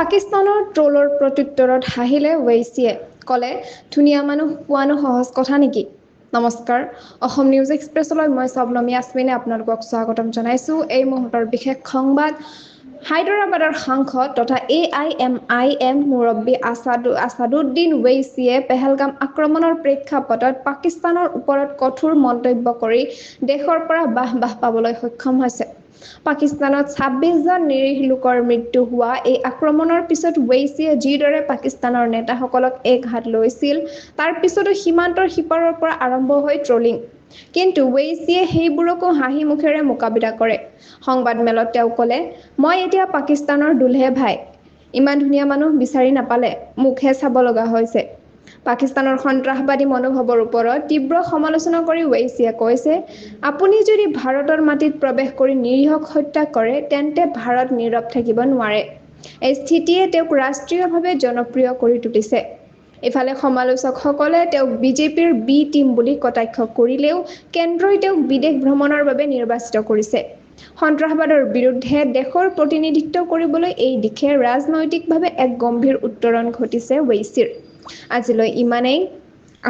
পাকিস্তানৰ ট্ৰলৰ প্ৰত্যুত্তৰত হাঁহিলে ৱেইছিয়ে ক'লে ধুনীয়া মানুহ পোৱানো সহজ কথা নেকি। নমস্কাৰ, অসম নিউজ এক্সপ্ৰেছলৈ মই শবনমী আছমিনে আপোনালোকক স্বাগতম জনাইছোঁ। এই মুহূৰ্তৰ বিশেষ সংবাদ। হায়দৰাবাদৰ সাংসদ তথা AIMIM মুৰব্বী আছাদুদ্দিন ৱেইছিয়ে পেহেলগাম আক্ৰমণৰ প্ৰেক্ষাপটত পাকিস্তানৰ ওপৰত কঠোৰ মন্তব্য কৰি দেশৰ পৰা বাহ পাবলৈ সক্ষম হৈছে। পাকিস্তানত ২৬ জন নিৰীহ লোকৰ মৃত্যু হোৱা এই আক্ৰমণৰ পিছত ৱেইছিয়ে যিদৰে পাকিস্তানৰ নেতাসকলক একহাত লৈছিল, তাৰ পিছতো সীমান্তৰ সিপাৰৰ পৰা আৰম্ভ হয় ট্ৰলিং। কিন্তু ৱেইছিয়ে সেইবোৰকো হাঁহি মুখেৰে মোকাবিলা কৰে। সংবাদমেলত তেওঁ ক'লে, মই এতিয়া পাকিস্তানৰ দুলহে ভাই। ইমান ধুনীয়া মানুহ বিচাৰি নাপালে, মুখহে চাব লগা হৈছে। পাকিস্তানৰ সন্ত্ৰাসবাদী মনোভাৱৰ ওপৰত তীব্ৰ সমালোচনা কৰি ৱেইছিয়ে কৈছে, আপুনি যদি ভাৰতৰ মাটিত প্ৰৱেশ কৰি নিৰীহক হত্যা কৰে, তেন্তে ভাৰত নীৰৱ থাকিব নোৱাৰে। এই স্থিতিয়ে তেওঁক ৰাষ্ট্ৰীয়ভাৱে জনপ্ৰিয় কৰি তুলিছে। ইফালে সমালোচকসকলে তেওঁক বিজেপিৰ বি টীম বুলি কটাক্ষ কৰিলেও কেন্দ্ৰই তেওঁক বিদেশ ভ্ৰমণৰ বাবে নিৰ্বাচিত কৰিছে। সন্ত্ৰাসবাদৰ বিৰুদ্ধে দেশৰ প্ৰতিনিধিত্ব কৰিবলৈ এই দিশে ৰাজনৈতিকভাৱে এক গম্ভীৰ উত্তৰণ ঘটিছে ৱেইছিৰ। আজিলৈ ইমানেই।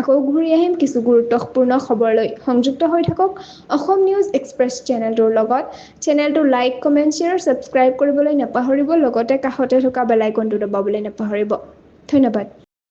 আকৌ ঘূৰি আহিম কিছু গুৰুত্বপূৰ্ণ খবৰলৈ। সংযুক্ত হৈ থাকক অসম নিউজ এক্সপ্ৰেছ চেনেলটোৰ লগত। চেনেলটো লাইক, কমেণ্ট, শ্বেয়াৰ, ছাবস্ক্ৰাইব কৰিবলৈ নাপাহৰিব। লগতে কাষতে থকা বেল আইকনটো দবাবলৈ নাপাহৰিব। ধন্যবাদ।